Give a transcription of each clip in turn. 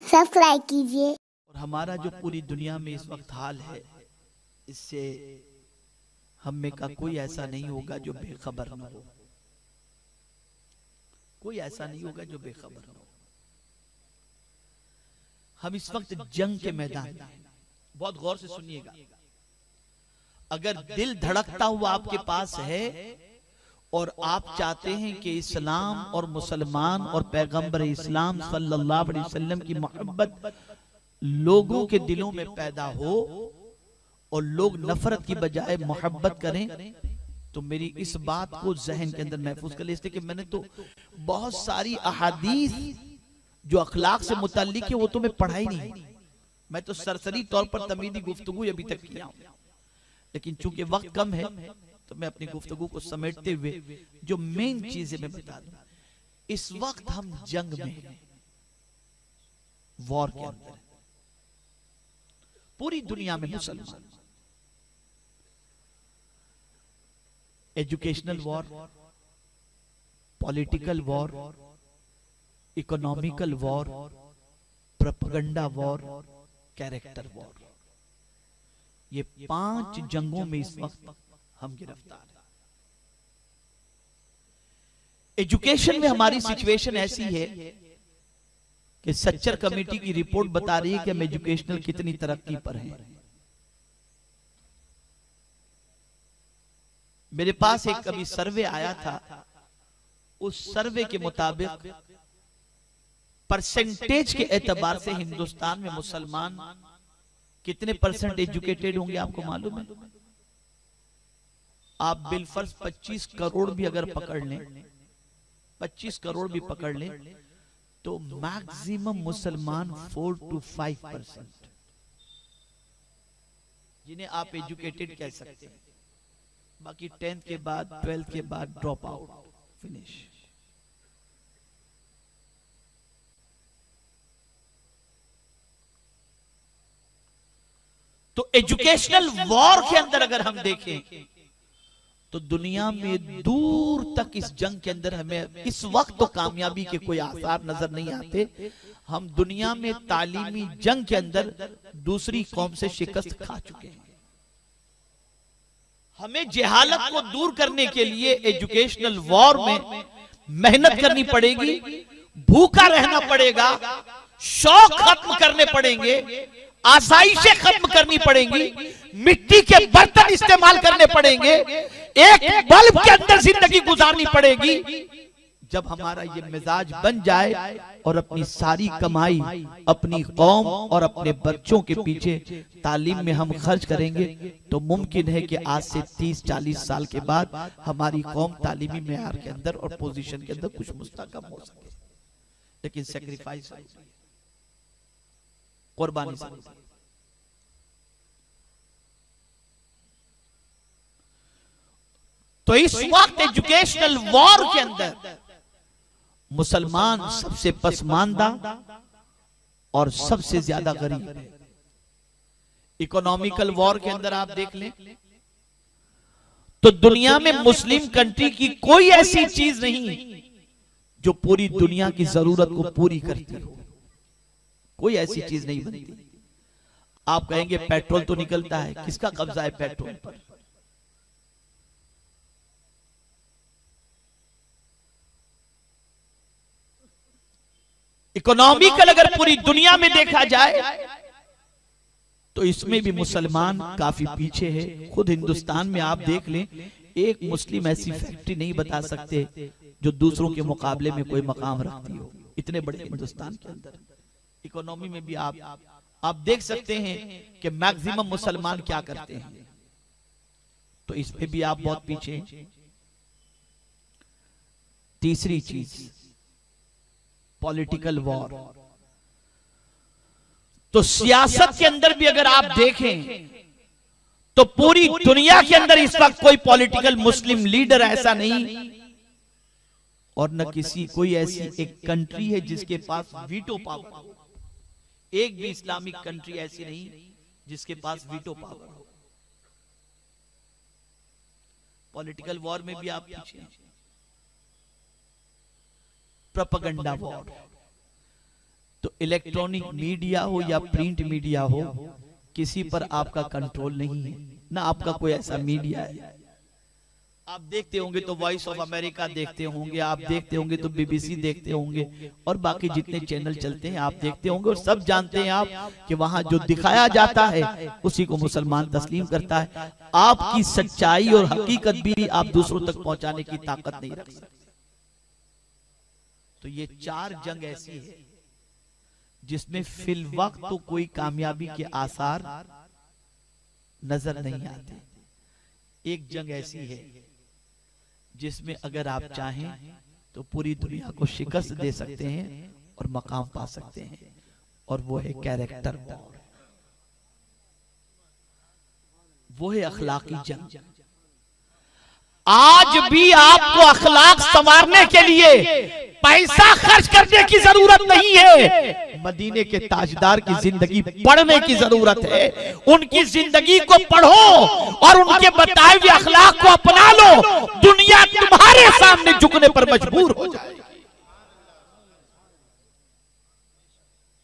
Subscribe कीजिए। और हमारा जो पूरी दुनिया में इस वक्त हाल है, इससे हम में का कोई ऐसा नहीं होगा जो बेखबर न हो। कोई ऐसा नहीं होगा जो बेखबर न हो। हम इस वक्त जंग के मैदान में हैं। बहुत गौर से सुनिएगा। अगर दिल धड़कता हुआ आपके पास है और आप चाहते हैं कि इस्लाम और मुसलमान और पैगंबर इस्लाम सल्लल्लाहु अलैहि वसल्लम की मोहब्बत लोगों के दिलों में पैदा हो और लोग नफरत की बजाय मोहब्बत करें, तो मेरी इस बात को जहन के अंदर महफूज कर ले। इसलिए कि मैंने तो बहुत सारी अहादीस जो अखलाक से मुताल्लिक है वो तो मैं पढ़ा ही नहीं। मैं तो सरसरी तौर पर तमीदी गुफ्तगू अभी तक किया हूं, लेकिन चूंकि वक्त कम है तो मैं अपनी गुफ्तगू को समेटते हुए जो मेन चीजें मैं बता दूं। इस वक्त हम जंग में हैं, वॉर के अंदर। पूरी दुनिया में मुसलमान educational war, political war, economical war, propaganda war, character war, ये 5 जंगों में इस वक्त हम गिरफ्तार हैं। एजुकेशन में हमारी सिचुएशन ऐसी है कि सच्चर कमेटी की रिपोर्ट बता रही है कि हम एजुकेशनल कितनी तरक्की पर हैं। मेरे पास एक कभी सर्वे आया था, उस सर्वे के मुताबिक परसेंटेज के एतबार से हिंदुस्तान में मुसलमान कितने परसेंट एजुकेटेड होंगे आपको मालूम है? आप बिलफर्ज 25 करोड़ भी अगर पकड़ लें, 25 करोड़ भी पकड़ लें, तो मैक्सिमम मुसलमान 4 to 5% जिन्हें आप एजुकेटेड कह सकते हैं। बाकी 10th के बाद 12th के बाद ड्रॉप आउट, फिनिश। तो एजुकेशनल वॉर के अंदर अगर हम देखें तो दुनिया में दूर तक इस जंग के अंदर हमें इस वक्त तो कामयाबी के कोई आसार नजर नहीं आते। हम दुनिया में तालीमी जंग के अंदर दूसरी कौम से शिकस्त खा चुके हैं। हमें जहालत को दूर करने के लिए एजुकेशनल वॉर में मेहनत करनी पड़ेगी, भूखा रहना पड़ेगा, शौक खत्म करने पड़ेंगे, आसाइशें खत्म करनी पड़ेंगी, मिट्टी के बर्तन इस्तेमाल करने पड़ेंगे, एक बल्ब के अंदर जिंदगी गुजारनी पड़ेगी। जब हमारा ये मिजाज बन जाए और अपनी सारी कमाई अपनी कौम और अपने बच्चों के पीछे तालीम में हम खर्च करेंगे, तो मुमकिन है कि आज से 30-40 साल के बाद हमारी कौम तालीमी मेयार के अंदर और पोजीशन के अंदर कुछ मुस्तकम हो सके। लेकिन सेक्रीफाइस, कुर्बानी से। तो इस वक्त एजुकेशनल वॉर के अंदर मुसलमान सबसे पसमानदा और सबसे ज्यादा गरीब है। इकोनॉमिकल वॉर के अंदर आप देख लें तो दुनिया में मुस्लिम कंट्री की कोई ऐसी चीज नहीं जो पूरी दुनिया की जरूरत को पूरी करती हो। कोई ऐसी चीज नहीं बनती। आप कहेंगे पेट्रोल तो निकलता है, किसका कब्जा है पेट्रोल पर? इकोनॉमिकल अगर पूरी दुनिया में देखा जाए तो इसमें भी मुसलमान काफी पीछे है। खुद हिंदुस्तान में आप देख लें, एक मुस्लिम ऐसी फैक्ट्री नहीं बता सकते जो दूसरों के मुकाबले में कोई मकाम रखती हो। इतने बड़े हिंदुस्तान के अंदर इकोनॉमी में भी आप देख सकते हैं कि मैक्सिमम मुसलमान क्या करते हैं। तो इसमें भी आप बहुत पीछे हैं। तीसरी चीज पॉलिटिकल वॉर। तो सियासत के अंदर भी अगर आप देखें तो पूरी दुनिया के अंदर इस वक्त कोई पॉलिटिकल मुस्लिम लीडर ऐसा नहीं और न किसी कोई ऐसी एक कंट्री है जिसके पास वीटो पावर हो। एक भी इस्लामिक कंट्री ऐसी नहीं जिसके पास वीटो पावर हो। पॉलिटिकल वॉर में भी आप पीछे। प्रोपेगेंडा वॉर, तो इलेक्ट्रॉनिक मीडिया हो या प्रिंट मीडिया हो, किसी पर आपका कंट्रोल नहीं है, ना आपका कोई ऐसा मीडिया है। आप देखते होंगे तो वॉइस ऑफ अमेरिका देखते होंगे, आप देखते होंगे तो बीबीसी देखते होंगे, और बाकी जितने चैनल चलते हैं आप देखते होंगे, और सब जानते हैं आप कि वहां जो दिखाया जाता है उसी को मुसलमान तस्लीम करता है। आपकी सच्चाई और हकीकत भी आप दूसरों तक पहुंचाने की ताकत नहीं रख सकते। तो ये 4 जंग ऐसी है जिसमें फिल वक्त तो कोई कामयाबी के आसार नजर नहीं आते। एक जंग ऐसी है जिसमें अगर आप चाहें तो पूरी दुनिया को शिकस्त दे सकते हैं और मकाम पा सकते हैं, और वो है कैरेक्टर वॉर, वो है अखलाकी जंग। आज भी आपको अखलाक संवारने के लिए पैसा खर्च करने की जरूरत नहीं है। मदीने के ताजदार की जिंदगी पढ़ने की जरूरत है। उनकी जिंदगी को पढ़ो और उनके बताए हुए अखलाक को अपना लो, दुनिया तुम्हारे सामने झुकने पर मजबूर हो जाएगी।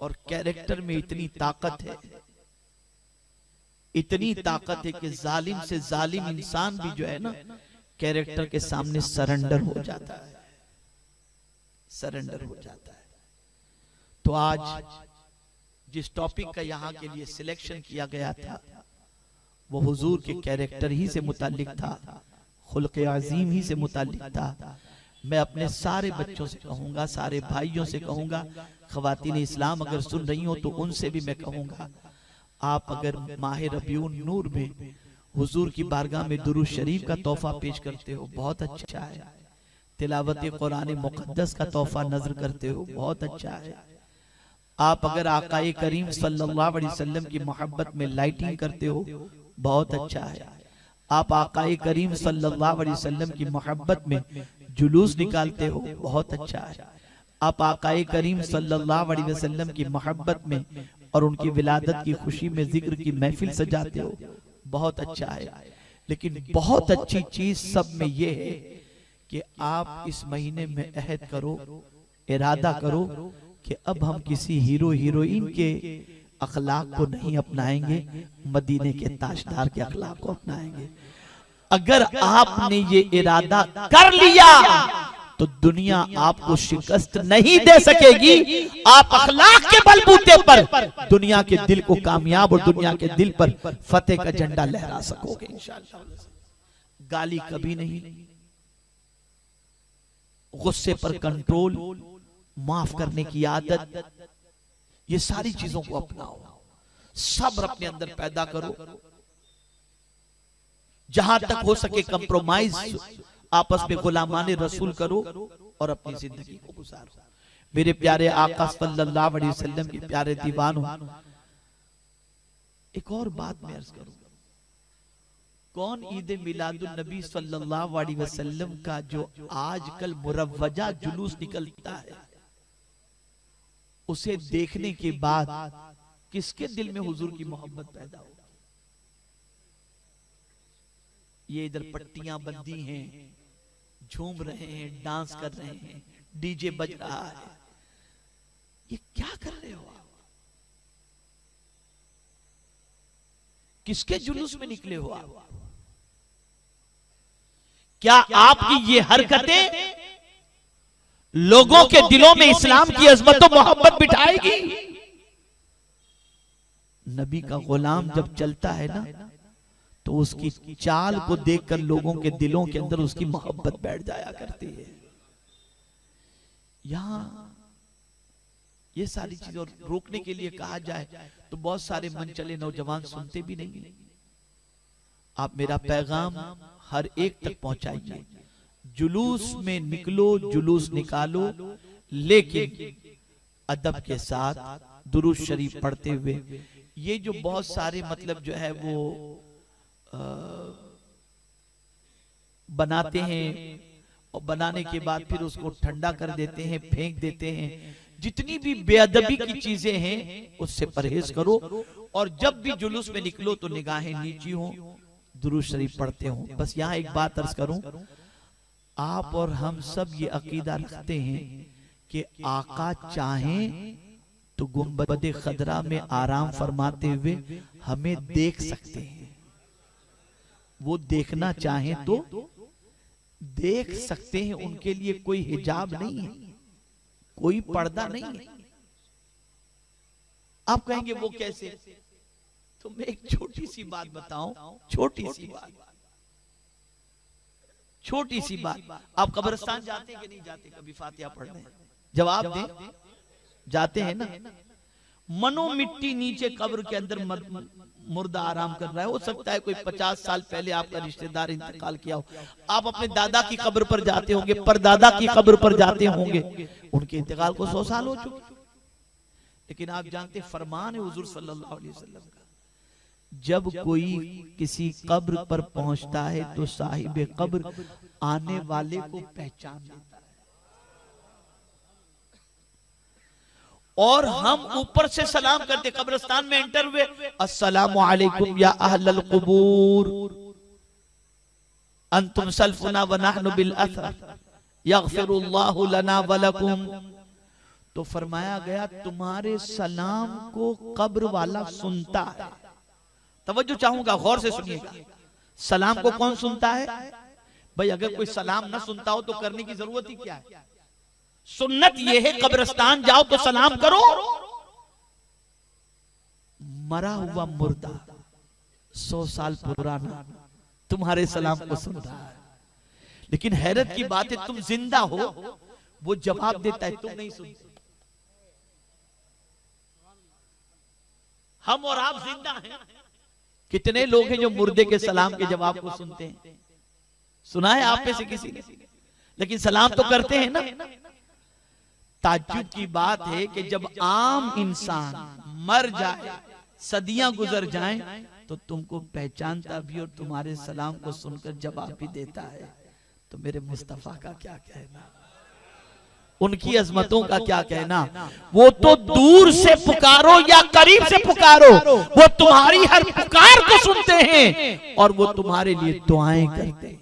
और कैरेक्टर में इतनी ताकत है, इतनी ताकत है कि जालिम से जालिम इंसान भी जो है ना, कैरेक्टर के सामने सरेंडर हो जाता है, सरेंडर हो जाता है। तो आज जिस टॉपिक का यहाँ के लिए सिलेक्शन किया गया था वो हुजूर के कैरेक्टर ही से मुताल्लिक था, खुल्क़े अज़ीम ही से मुताल्लिक था। मैं अपने सारे बच्चों से कहूंगा, सारे भाइयों से कहूंगा, ख़वातीन इस्लाम अगर सुन रही हो तो उनसे भी मैं कहूंगा, आप अगर माह रबीउन नूर में हुजूर की बारगाह में दुरूद शरीफ का तोहफा पेश करते हो, बहुत अच्छा है। तिलावत कुरान मुक़द्दस का तोहफा नजर करते हो, बहुत अच्छा है। आप अगर आकाए करीम सल्लल्लाहु अलैहि वसल्लम की मोहब्बत में लाइटिंग करते हो, बहुत अच्छा है। आप आकाए करीम सल्लल्लाहु अलैहि वसल्लम की मोहब्बत में जुलूस निकालते हो, बहुत अच्छा है। आप आकाए करीम सल्लल्लाहु अलैहि वसल्लम की मोहब्बत में और उनकी विलादत की खुशी में जिक्र की महफिल सजाते हो, बहुत अच्छा है। लेकिन बहुत अच्छी चीज सब में यह है कि आप इस महीने में अहद करो, इरादा करो कि अब हम किसी हीरो हीरोइन के अखलाक को नहीं अपनाएंगे, मदीने के ताजदार के अखलाक को अपनाएंगे। अगर आपने ये इरादा कर लिया तो दुनिया आपको शिकस्त नहीं दे सकेगी। आप अखलाक के बलबूते पर दुनिया के दिल को कामयाब और दुनिया के दिल पर फतेह का झंडा लहरा सकोगे इंशाअल्लाह। गाली कभी नहीं, गुस्से पर कंट्रोल, माफ करने की आदत, ये सारी चीजों को अपनाओ। सब्र अपने अंदर पैदा करो, जहां तक हो सके कंप्रोमाइज आपस में गुलामाने रसूल करो और अपनी जिंदगी को गुजारो। मेरे प्यारे आका सल्लल्लाहु अलैहि वसल्लम के प्यारे दीवानों, एक और बात मैं अर्ज करूं, कौन ईद मिलादुन नबी सल्लल्लाहु अलैहि वसल्लम का जो आजकल मुरव्वजा जुलूस निकलता है, उसे देखने के बाद किसके दिल में हुजूर की मोहब्बत पैदा हो? ये इधर पट्टियां बंदी हैं, झूम रहे हैं, डांस कर रहे हैं, डीजे बज रहा है, ये क्या कर रहे हो आप? किसके जुलूस में निकले हो आप? क्या आपकी ये हरकतें लोगों के दिलों में इस्लाम की अजमत और मोहब्बत बिठाएगी? नबी का गुलाम जब चलता है ना, तो उसकी चाल को देखकर लोगों के दिलों के अंदर उसकी मोहब्बत बैठ जाया करती है। यहां ये सारी चीजें और रोकने के लिए कहा जाए तो बहुत सारे मन चले नौजवान सुनते भी नहीं। आप मेरा पैगाम हर एक तक पहुंचाइए। जुलूस में निकलो, जुलूस निकालो, लेकिन अदब के साथ दुरूद शरीफ पढ़ते हुए। ये जो बहुत सारे मतलब जो है वो बनाते हैं और बनाने के बाद फिर उसको ठंडा कर देते हैं, फेंक देते हैं। जितनी भी बेअदबी की चीजें हैं उससे परहेज करो, और जब भी जुलूस में निकलो तो निगाहें नीची हो, दुरूद शरीफ पढ़ते हो। बस यहाँ एक बात अर्ज करूं, आप और हम सब ये अकीदा रखते हैं कि आका चाहें तो गुंबद खदरा में आराम फरमाते हुए हमें देख सकते हैं। वो देखना चाहें तो देख सकते हैं, उनके लिए कोई हिजाब नहीं है, कोई पर्दा नहीं है। आप कहेंगे वो कैसे? तो मैं एक छोटी सी बात बताऊं, छोटी सी बात, छोटी सी बात। आप कब्रिस्तान जाते हैं कि नहीं जाते कभी फातिहा पढ़ने? जवाब दें, जाते हैं ना। मनो मिट्टी नीचे कब्र के अंदर मुर्दा आराम कर रहा है। हो सकता है कोई 50 साल पहले आपका रिश्तेदार इंतकाल किया हो। आप अपने दादा की कब्र पर जाते होंगे, परदादा की कब्र पर जाते होंगे, उनके इंतकाल को 100 साल हो चुके। लेकिन आप जानते फरमान है हुजूर सल्लल्लाहु अलैहि वसल्लम का, जब कोई किसी कब्र पर पहुंचता है तो साहिब कब्र आने वाले को पहचान लेता है। और हम ऊपर से सलाम करते, कब्रिस्तान में एंटर हुए, अस्सलामु अलैकुम या अहलल कुबूर अंतुम सल्फुना व नहनु बिल अथर यगफिरुल्लाहु लना व लकुम। तो फरमाया गया तुम्हारे सलाम को कब्र वाला सुनता है। तवज्जो चाहूंगा, गौर से सुनिएगा। सलाम को कौन सुनता है? भाई अगर कोई सलाम ना सुनता हो तो करने की जरूरत ही क्या है? सुन्नत यह है कब्रिस्तान जाओ तो सलाम करो। मरा हुआ मुर्दा 100 साल पुराना तुम्हारे सलाम को सुन रहा है। लेकिन हैरत की बात है, तुम जिंदा हो, वो जवाब देता है, तुम नहीं सुनते। हम और आप जिंदा हैं, कितने लोग हैं जो मुर्दे के सलाम के जवाब को सुनते हैं? सुना है आप में से किसी ने? लेकिन सलाम तो करते हैं ना। ताज्जुब की बात है कि जब आम इंसान मर जाए, सदियां गुजर जाएं, तो तुमको पहचानता भी और तुम्हारे सलाम को सुनकर जवाब भी देता है। तो मेरे मुस्तफा का क्या कहना, उनकी अजमतों का क्या कहना। वो तो दूर से पुकारो या करीब से पुकारो, वो तुम्हारी हर पुकार को सुनते हैं और वो तुम्हारे लिए दुआएं करते हैं।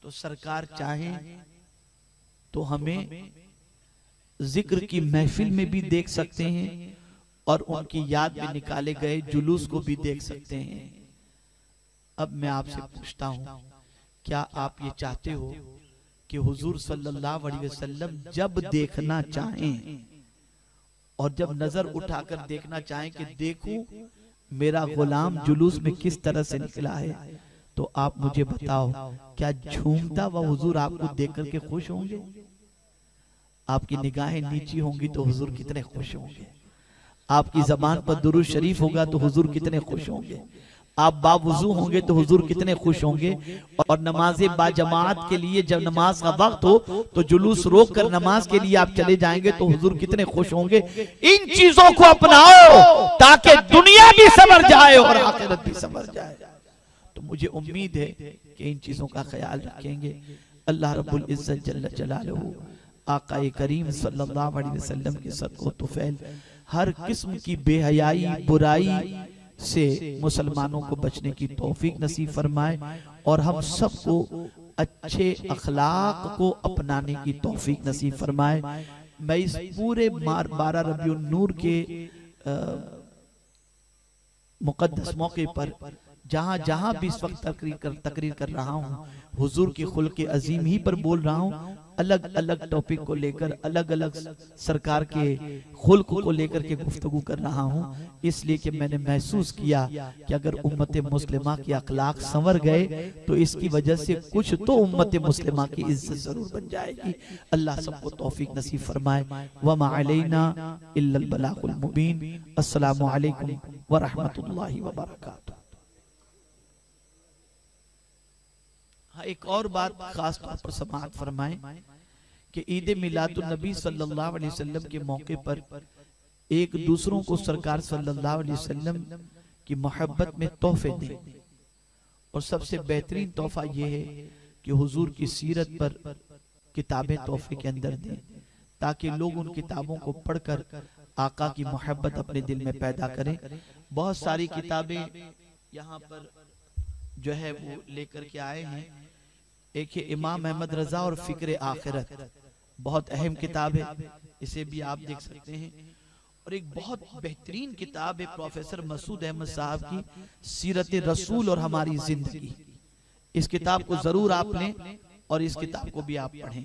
तो सरकार चाहे तो हमें जिक्र की महफिल में भी देख सकते हैं और उनकी याद में निकाले गए जुलूस को भी देख सकते हैं। अब मैं आपसे पूछता हूं, क्या आप ये चाहते हो कि हुजूर सल्लल्लाहु अलैहि वसल्लम जब देखना चाहें और जब नजर उठाकर देखना चाहें कि देखूं मेरा गुलाम जुलूस में किस तरह से निकला है, तो आप मुझे बताओ, क्या झूमता हुआ हुजूर आपको देख करके खुश होंगे? आपकी निगाहें नीची होंगी तो हुजूर कितने खुश होंगे। आपकी जबान पर दुरूद शरीफ होगा तो हुजूर कितने खुश होंगे। आप बावुजू होंगे तो हुजूर कितने खुश होंगे। और नमाज बाजमात के लिए जब नमाज का वक्त हो तो जुलूस रोक कर नमाज के लिए आप चले जाएंगे तो हुजूर कितने खुश होंगे। इन चीजों को अपनाओ ताकि दुनिया भी संवर जाए और आखिरत भी संवर जाए। तो मुझे उम्मीद है कि इन चीजों का ख्याल रखेंगे। अल्लाह रब्बुल इज्जत जल्ल जलालहू आक़ाए करीम सल्लल्लाहु अलैहि वसल्लम के सदक़ो तुफ़ैल हर किस्म की बेहयाई बुराई से मुसलमानों को बचने की तौफीक नसीब फरमाए और हम सबको अच्छे अखलाक को अपनाने की तौफीक नसीब फरमाए। मैं इस पूरे 12 रबीउन नूर के मुक़द्दस मौके पर जहां जहां भी इस वक्त तकरीर कर रहा हूँ, हुजूर की खुल्क़ अजीम ही पर बोल रहा हूँ। अलग अलग टॉपिक को लेकर, अलग अलग सरकार के खुल्क़ को लेकर के गुफ्तगू कर रहा हूँ, इसलिए कि मैंने महसूस किया कि अगर उम्मत मुस्लिमा के अखलाक संवर गए तो इसकी वजह से कुछ तो उम्मत मुस्लिमा की इज्जत जरूर बन जाएगी। अल्लाह सबको तौफीक नसीब फरमाए। वमा अलैना इल्लल बलागुल मुबीन। अस्सलामु अलैकुम व रहमतुल्लाहि व बरकातुहू। एक और बात खास तौर पर समाअत फरमाएं कि ईद मिलादुन नबी सल्लल्लाहु अलैहि वसल्लम के मौके पर एक दूसरों को सरकार सल्लल्लाहु अलैहि वसल्लम की मोहब्बत में तोहफे दें। और सबसे बेहतरीन तोहफा यह है कि हुजूर की सीरत पर किताबें तोहफे के अंदर दें, ताकि लोग उन किताबों को पढ़कर आका की मोहब्बत अपने दिल में पैदा करें। बहुत सारी किताबें यहाँ पर जो है वो लेकर के आए हैं। एक है इमाम अहमद रजा और फिक्र आखिरत, बहुत अहम किताब है, इसे भी आप देख सकते हैं। और एक बहुत बेहतरीन किताब है प्रोफेसर मसूद अहमद साहब की, सीरत रसूल और हमारी जिंदगी। इस किताब को जरूर आप लें और इस किताब को भी आप पढ़ें।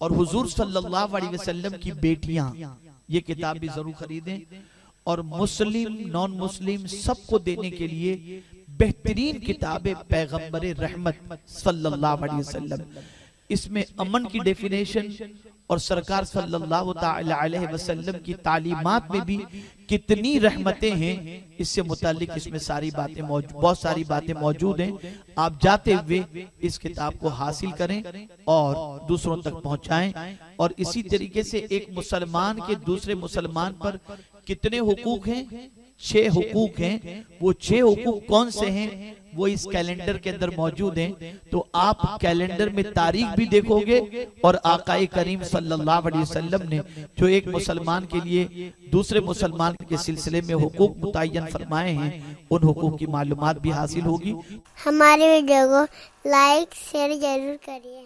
और हुजूर सल्लल्लाहु अलैहि वसल्लम की बेटियां, ये किताब भी जरूर खरीदें। और मुस्लिम नॉन मुस्लिम सबको देने के लिए बेहतरीन किताब है पैगंबर रहमत सल्लल्लाहु अलैहि वसल्लम। इसमें अमन की डेफिनेशन और सरकार सल्लल्लाहु ताला अलैहि वसल्लम की तालीमात में भी कितनी रहमतें हैं, इससे मुतालिक इसमें सारी बातें बहुत सारी बातें मौजूद हैं। आप जाते हुए इस किताब को हासिल करें और दूसरों तक पहुंचाएं। और इसी तरीके से एक मुसलमान के दूसरे मुसलमान पर कितने हुकूक हैं, 6 हुकूक हैं। वो 6 हुकूक कौन से हैं वो इस कैलेंडर के अंदर मौजूद हैं। तो आप कैलेंडर में तारीख भी देखोगे और आकाए करीम सल्लल्लाहु अलैहि वसल्लम ने जो एक मुसलमान के लिए दूसरे मुसलमान के सिलसिले में हुकूक मुतय्यन फरमाए हैं, उन हुकूक की मालूमात भी हासिल होगी। हमारे वीडियो को लाइक शेयर जरूर करिए।